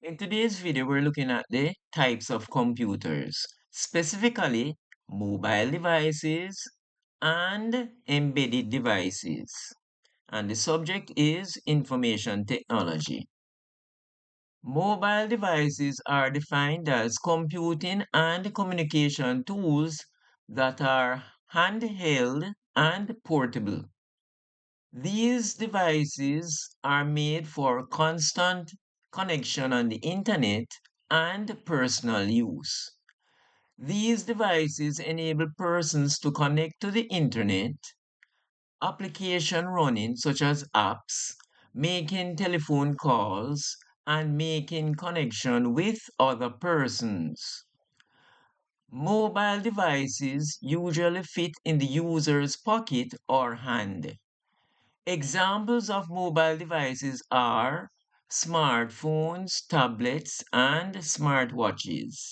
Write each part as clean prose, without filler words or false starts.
In today's video, we're looking at the types of computers, specifically mobile devices and embedded devices. And the subject is information technology. Mobile devices are defined as computing and communication tools that are handheld and portable. These devices are made for constant connection on the internet and personal use. These devices enable persons to connect to the internet, application running such as apps, making telephone calls, and making connection with other persons. Mobile devices usually fit in the user's pocket or hand. Examples of mobile devices are smartphones, tablets, and smartwatches.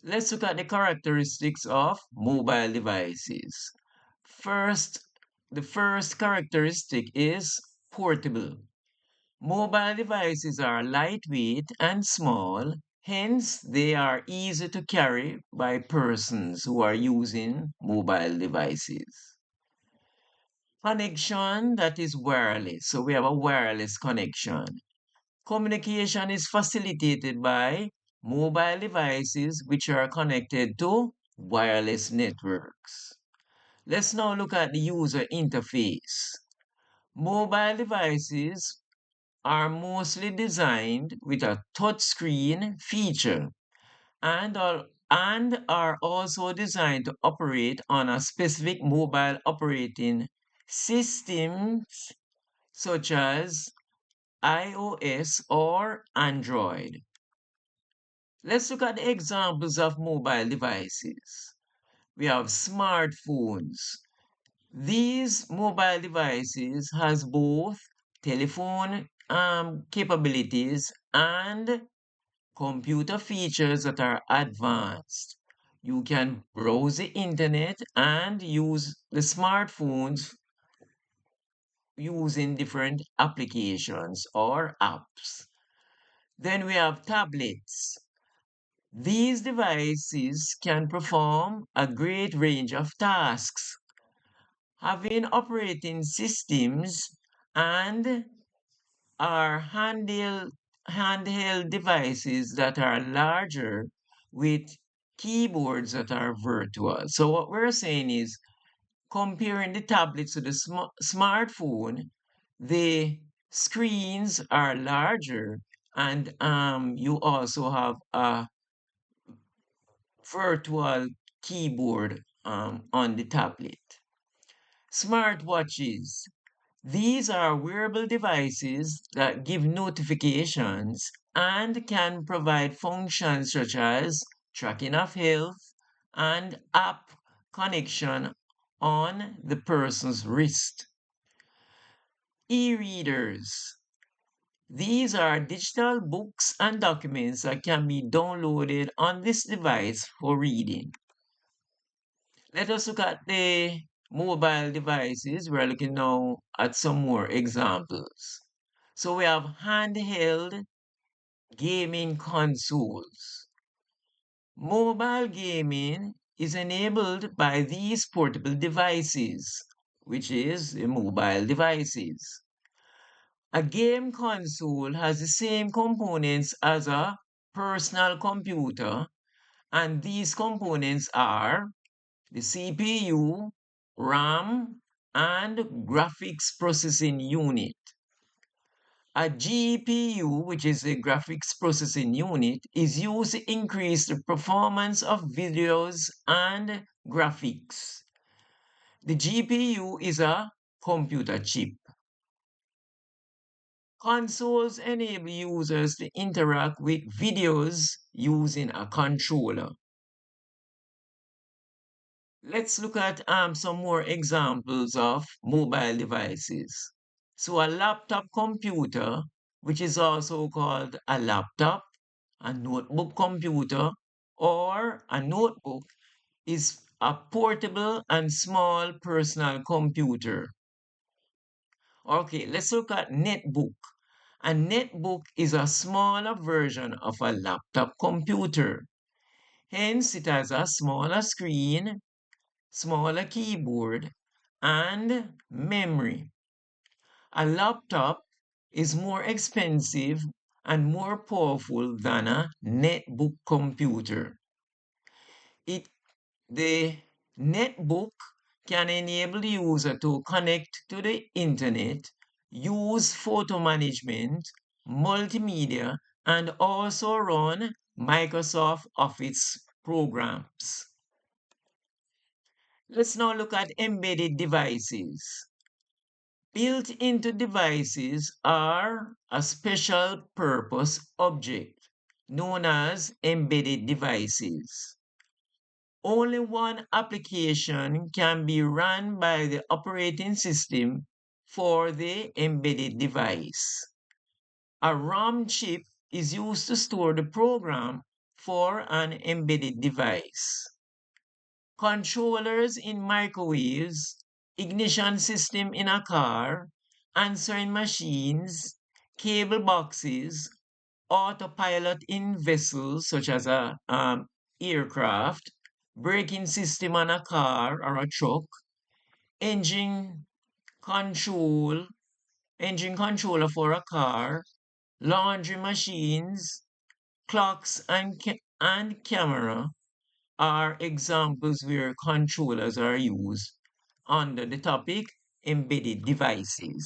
Let's look at the characteristics of mobile devices. First, the first characteristic is portable. Mobile devices are lightweight and small, hence they are easy to carry by persons who are using mobile devices. Connection that is wireless. So we have a wireless connection. Communication is facilitated by mobile devices which are connected to wireless networks. Let's now look at the user interface. Mobile devices are mostly designed with a touchscreen feature and are also designed to operate on a specific mobile operating systems such as iOS or Android. Let's look at the examples of mobile devices. We have smartphones. These mobile devices has both telephone capabilities and computer features that are advanced. You can browse the internet and use the smartphones using different applications or apps. Then we have tablets. These devices can perform a great range of tasks, having operating systems and are handheld devices that are larger with keyboards that are virtual. So what we're saying is comparing the tablets to the smartphone, the screens are larger and you also have a virtual keyboard on the tablet. Smartwatches. These are wearable devices that give notifications and can provide functions such as tracking of health and app connection on the person's wrist. E-readers. These are digital books and documents that can be downloaded on this device for reading. Let us look at the mobile devices. We're looking now at some more examples. So we have handheld gaming consoles. Mobile gaming is enabled by these portable devices, which is the mobile devices. A game console has the same components as a personal computer, and these components are the CPU, RAM, and graphics processing unit. A GPU, which is a graphics processing unit, is used to increase the performance of videos and graphics. The GPU is a computer chip. Consoles enable users to interact with videos using a controller. Let's look at some more examples of mobile devices. So a laptop computer, which is also called a laptop, a notebook computer, or a notebook, is a portable and small personal computer. Okay, let's look at netbook. A netbook is a smaller version of a laptop computer. Hence, it has a smaller screen, smaller keyboard, and memory. A laptop is more expensive and more powerful than a netbook computer. It The netbook can enable the user to connect to the internet, use photo management, multimedia, and also run Microsoft Office programs. Let's now look at embedded devices. Built into devices are a special purpose object known as embedded devices. Only one application can be run by the operating system for the embedded device. A RAM chip is used to store the program for an embedded device. Controllers in microwaves, ignition system in a car, answering machines, cable boxes, autopilot in vessels such as a aircraft, braking system on a car or a truck, engine control, engine controller for a car, laundry machines, clocks and camera are examples where controllers are used under the topic embedded devices.